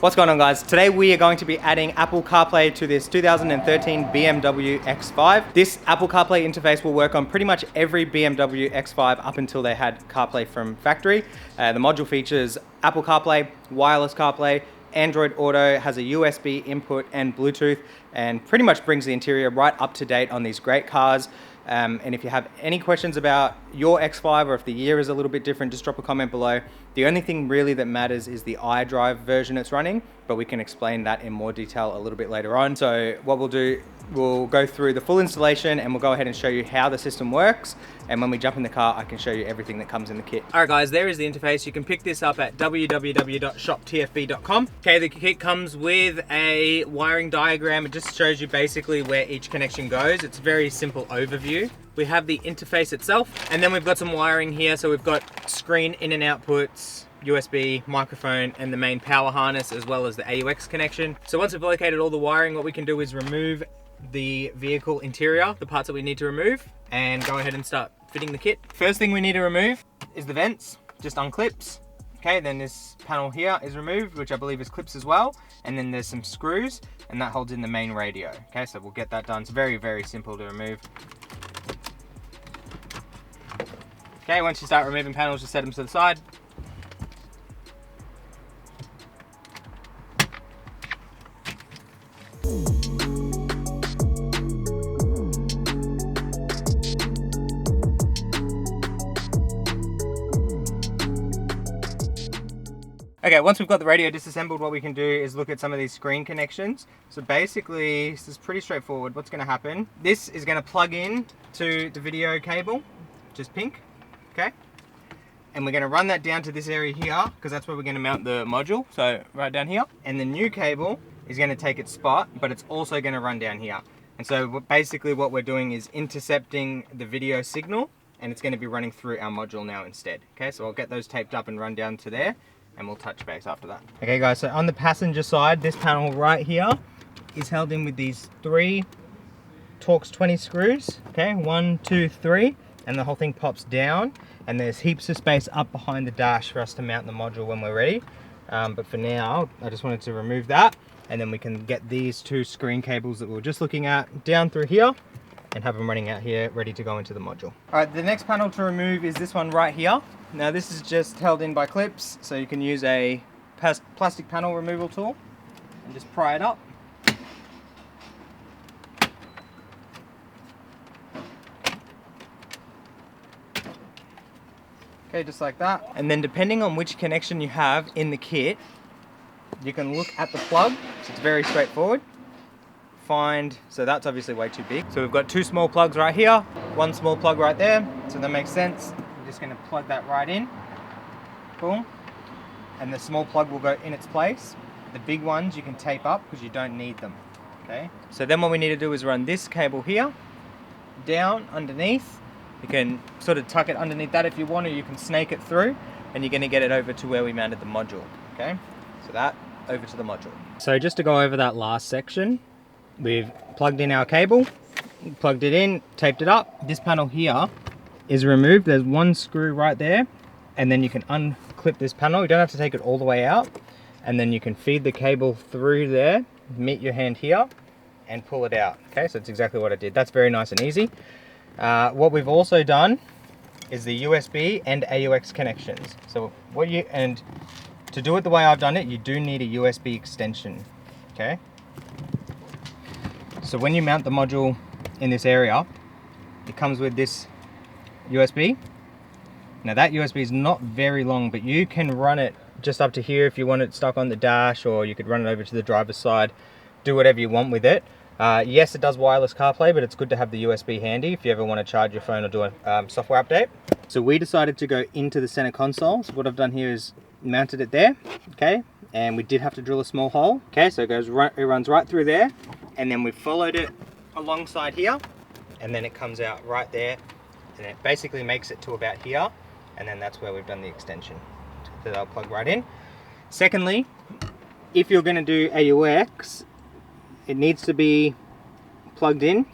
What's going on, guys? Today we are going to be adding Apple CarPlay to this 2013 BMW X5. This Apple CarPlay interface will work on pretty much every BMW X5 up until they had CarPlay from factory. The module features Apple CarPlay, wireless CarPlay, Android Auto, has a USB input and Bluetooth, and pretty much brings the interior right up to date on these great cars. And if you have any questions about your X5 or if the year is a little bit different, just drop a comment below. The only thing really that matters is the iDrive version it's running, but we can explain that in more detail a little bit later on. So what we'll do, we'll go through the full installation and we'll go ahead and show you how the system works. And when we jump in the car, I can show you everything that comes in the kit. All right, guys, there is the interface. You can pick this up at www.shoptfb.com. Okay, the kit comes with a wiring diagram. It just shows you basically where each connection goes. It's a very simple overview. We have the interface itself, and then we've got some wiring here. So we've got screen in and outputs, USB, microphone, and the main power harness, as well as the AUX connection. So once we've located all the wiring, what we can do is remove the vehicle interior, the parts that we need to remove, and go ahead and start fitting the kit. First thing we need to remove is the vents, just unclips. Okay, then this panel here is removed, which I believe is clips as well. And then there's some screws, and that holds in the main radio. Okay, so we'll get that done. It's very, very simple to remove. Okay, once you start removing panels, just set them to the side. Okay, once we've got the radio disassembled, what we can do is look at some of these screen connections. So basically, this is pretty straightforward. What's going to happen, this is going to plug in to the video cable, just pink, okay? And we're going to run that down to this area here, because that's where we're going to mount the module, so right down here. And the new cable is going to take its spot, but it's also going to run down here. And so basically what we're doing is intercepting the video signal, and it's going to be running through our module now instead. Okay, so I'll get those taped up and run down to there, and we'll touch base after that. Okay guys, so on the passenger side, this panel right here is held in with these 3 Torx 20 screws. Okay, 1, 2, 3, and the whole thing pops down, and there's heaps of space up behind the dash for us to mount the module when we're ready. But for now, I just wanted to remove that, and then we can get these 2 screen cables that we were just looking at down through here and have them running out here ready to go into the module. All right, the next panel to remove is this one right here. Now this is just held in by clips, so you can use a plastic panel removal tool and just pry it up. Okay, just like that. And then depending on which connection you have in the kit, you can look at the plug. So it's very straightforward. So that's obviously way too big. So we've got 2 small plugs right here, 1 small plug right there. So that makes sense. I'm just gonna plug that right in. Cool. And the small plug will go in its place. The big ones you can tape up because you don't need them. Okay. So then what we need to do is run this cable here down underneath. You can sort of tuck it underneath that if you want, or you can snake it through, and you're gonna get it over to where we mounted the module. Okay. So that over to the module. So just to go over that last section, we've plugged in our cable, plugged it in, taped it up. This panel here is removed. There's 1 screw right there, and then you can unclip this panel. You don't have to take it all the way out, and then you can feed the cable through there, meet your hand here, and pull it out. Okay, so it's exactly what I did. That's very nice and easy. What we've also done is the USB and AUX connections. So to do it the way I've done it, you do need a USB extension. Okay. So when you mount the module in this area, it comes with this USB. Now that USB is not very long, but you can run it just up to here if you want it stuck on the dash, or you could run it over to the driver's side, do whatever you want with it. Yes, it does wireless CarPlay, but it's good to have the USB handy if you ever want to charge your phone or do a software update. So we decided to go into the center console. So what I've done here is mounted it there, okay? And we did have to drill a small hole. Okay, so it runs right through there, and then we followed it alongside here, and then it comes out right there, and it basically makes it to about here, and then that's where we've done the extension. So they'll plug right in. Secondly, if you're going to do AUX, it needs to be plugged in.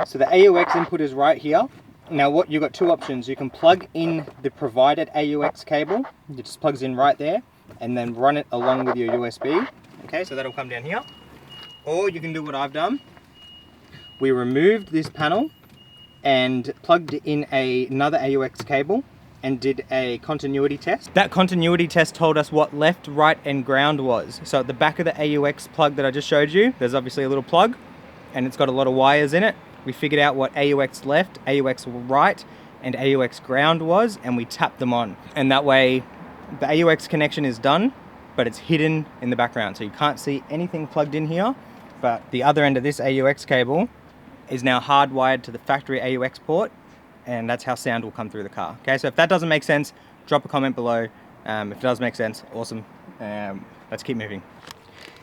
So the AUX input is right here, Now you've got two options. You can plug in the provided AUX cable. It just plugs in right there and then run it along with your USB. Okay, so that'll come down here. Or you can do what I've done. We removed this panel and plugged in another AUX cable and did a continuity test. That continuity test told us what left, right, and ground was. So at the back of the AUX plug that I just showed you, there's obviously a little plug and it's got a lot of wires in it. We figured out what AUX left, AUX right, and AUX ground was, and we tapped them on. And that way, the AUX connection is done, but it's hidden in the background. So you can't see anything plugged in here, but the other end of this AUX cable is now hardwired to the factory AUX port, and that's how sound will come through the car. Okay, so if that doesn't make sense, drop a comment below. If it does make sense, awesome. Let's keep moving.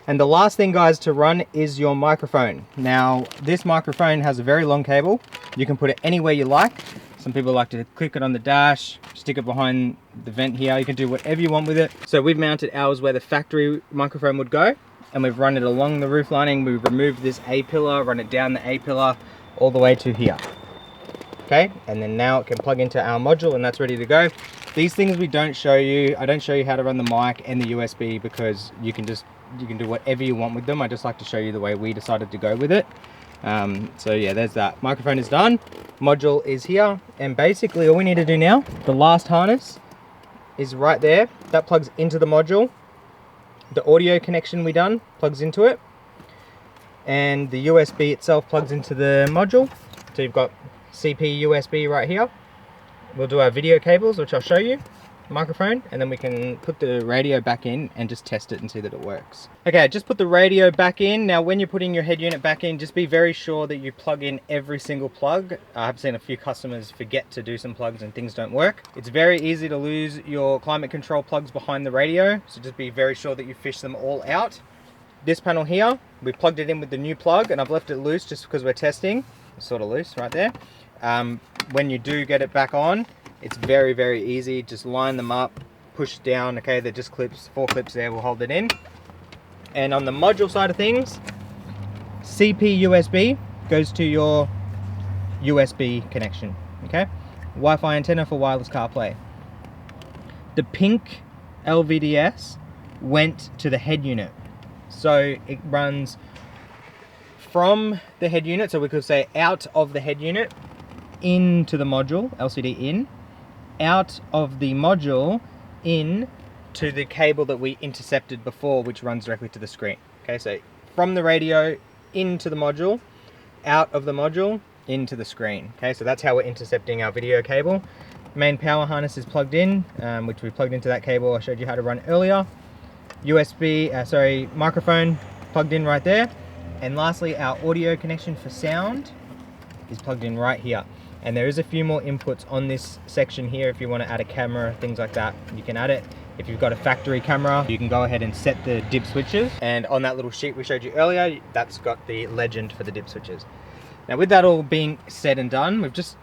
And the last thing, guys, to run is your microphone. Now, this microphone has a very long cable. You can put it anywhere you like. Some people like to click it on the dash, stick it behind the vent here. You can do whatever you want with it. So we've mounted ours where the factory microphone would go, and we've run it along the roof lining. We've removed this A-pillar, run it down the A-pillar all the way to here. Okay, and then now it can plug into our module and that's ready to go. These things we don't show you. I don't show you how to run the mic and the USB because you can do whatever you want with them. I just like to show you the way we decided to go with it. So yeah, there's that. Microphone is done, module is here, and basically all we need to do now, the last harness is right there. That plugs into the module. The audio connection we done plugs into it, and the USB itself plugs into the module. So you've got CP USB right here. We'll do our video cables, which I'll show you, microphone, and then we can put the radio back in and just test it and see that it works. Okay, just put the radio back in. Now when you're putting your head unit back in, just be very sure that you plug in every single plug. I've seen a few customers forget to do some plugs and things don't work. It's very easy to lose your climate control plugs behind the radio, so just be very sure that you fish them all out. This panel here, we plugged it in with the new plug, and I've left it loose just because we're testing. It's sort of loose right there. When you do get it back on, it's very, very easy. Just line them up, push down. Okay, they're just clips, 4 clips there will hold it in. And on the module side of things, CP USB goes to your USB connection. Okay, Wi-Fi antenna for wireless CarPlay. The pink LVDS went to the head unit, so it runs from the head unit, so we could say out of the head unit into the module, LCD in, out of the module in to the cable that we intercepted before, which runs directly to the screen. Okay, so from the radio into the module, out of the module into the screen. Okay, so that's how we're intercepting our video cable. Main power harness is plugged in, which we plugged into that cable I showed you how to run earlier. Microphone plugged in right there. And lastly, our audio connection for sound is plugged in right here. And there is a few more inputs on this section here. If you want to add a camera, things like that, you can add it. If you've got a factory camera, you can go ahead and set the dip switches. And on that little sheet we showed you earlier, that's got the legend for the dip switches. Now with that all being said and done, we've just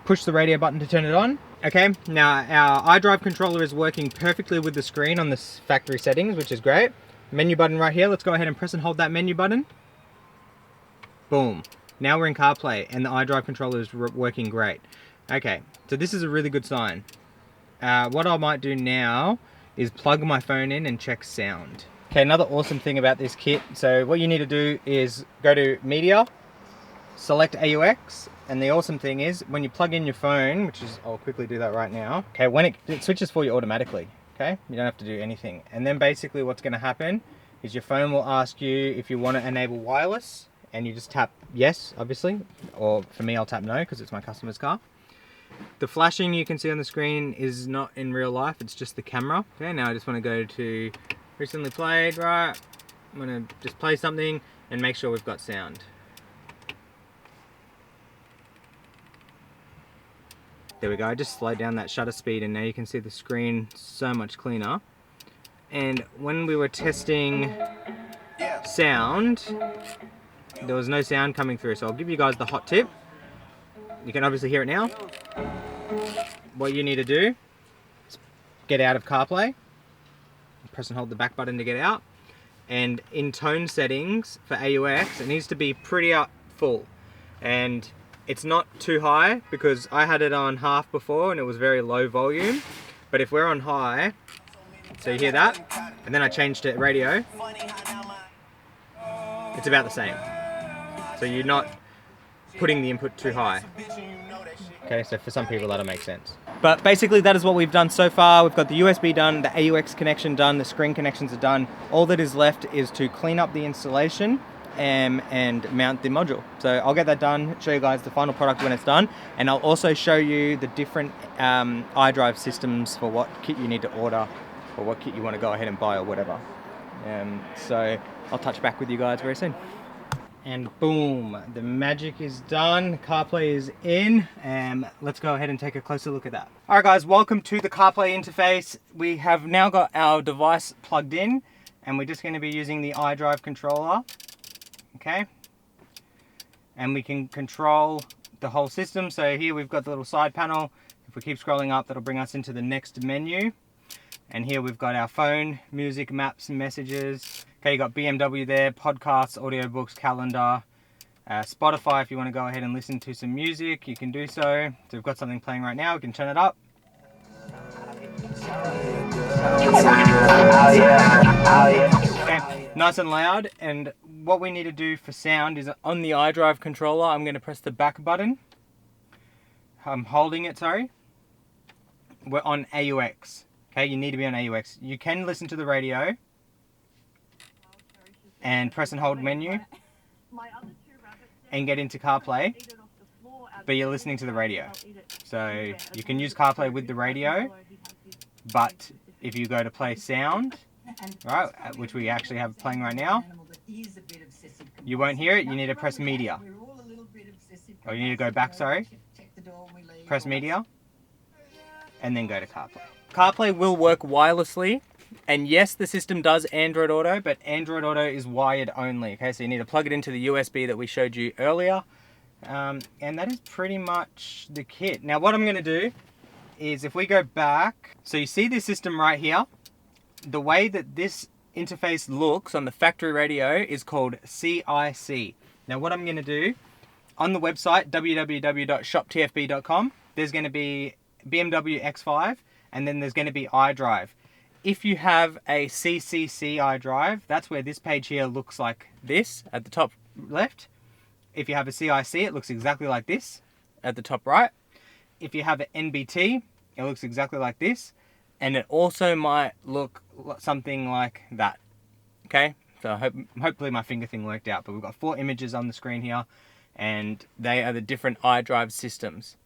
pushed the radio button to turn it on. Okay, now our iDrive controller is working perfectly with the screen on this factory settings, which is great. Menu button right here. Let's go ahead and press and hold that menu button. Boom. Now we're in CarPlay and the iDrive controller is working great. Okay, so this is a really good sign. What I might do now is plug my phone in and check sound. Okay, another awesome thing about this kit. So what you need to do is go to Media, select AUX, and the awesome thing is when you plug in your phone, which is, I'll quickly do that right now. Okay, when it switches for you automatically. Okay, you don't have to do anything. And then basically what's going to happen is your phone will ask you if you want to enable wireless. And you just tap yes, obviously, or for me I'll tap no because it's my customer's car. The flashing you can see on the screen is not in real life, it's just the camera. Okay, now I just want to go to recently played, right? I'm going to just play something and make sure we've got sound. There we go, I just slowed down that shutter speed and now you can see the screen so much cleaner. And when we were testing sound, there was no sound coming through, so I'll give you guys the hot tip. You can obviously hear it now. What you need to do is get out of CarPlay, press and hold the back button to get out, and in tone settings for AUX it needs to be pretty up full, and it's not too high because I had it on half before and it was very low volume, but if we're on high, so you hear that, and then I changed to radio, it's about the same. So you're not putting the input too high. Okay, so for some people that'll make sense. But basically that is what we've done so far. We've got the USB done, the AUX connection done, the screen connections are done. All that is left is to clean up the installation and mount the module. So I'll get that done, show you guys the final product when it's done, and I'll also show you the different iDrive systems for what kit you need to order or what kit you want to go ahead and buy or whatever. So I'll touch back with you guys very soon. And boom, the magic is done. CarPlay is in, and let's go ahead and take a closer look at that. All right guys, welcome to the CarPlay interface. We have now got our device plugged in, and we're just going to be using the iDrive controller, okay? And we can control the whole system. So here we've got the little side panel. If we keep scrolling up, that'll bring us into the next menu. And here we've got our phone, music, maps, and messages. Okay, you got BMW there, podcasts, audiobooks, calendar, Spotify. If you want to go ahead and listen to some music, you can do so. So we've got something playing right now. We can turn it up. Okay, nice and loud. And what we need to do for sound is on the iDrive controller, I'm going to press the back button. I'm holding it, sorry. We're on AUX. Okay, you need to be on AUX. You can listen to the radio and press and hold menu and get into CarPlay, but you're listening to the radio. So you can use CarPlay with the radio, but if you go to play sound, right, which we actually have playing right now, you won't hear it. You need to press media. Or you need to go back, sorry. Press media and then go to CarPlay. CarPlay will work wirelessly, and yes, the system does Android Auto, but Android Auto is wired only, okay? So you need to plug it into the USB that we showed you earlier, and that is pretty much the kit. Now what I'm going to do is, if we go back, so you see this system right here, the way that this interface looks on the factory radio is called CIC. Now what I'm going to do, on the website www.shoptfb.com, there's going to be BMW X5, and then there's going to be iDrive. If you have a CCC iDrive, that's where this page here looks like this at the top left. If you have a CIC, it looks exactly like this at the top right. If you have an NBT, it looks exactly like this, and it also might look something like that. Okay, so hopefully my finger thing worked out, but we've got 4 images on the screen here, and they are the different iDrive systems.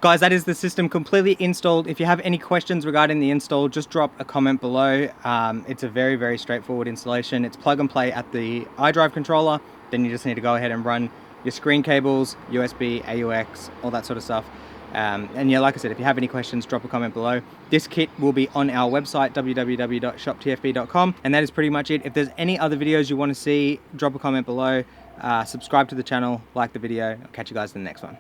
Guys, that is the system completely installed. If you have any questions regarding the install, just drop a comment below. It's a very, very straightforward installation. It's plug and play at the iDrive controller. Then you just need to go ahead and run your screen cables, USB, AUX, all that sort of stuff. And yeah, like I said, if you have any questions, drop a comment below. This kit will be on our website, www.shoptfb.com. And that is pretty much it. If there's any other videos you want to see, drop a comment below. Subscribe to the channel, like the video. I'll catch you guys in the next one.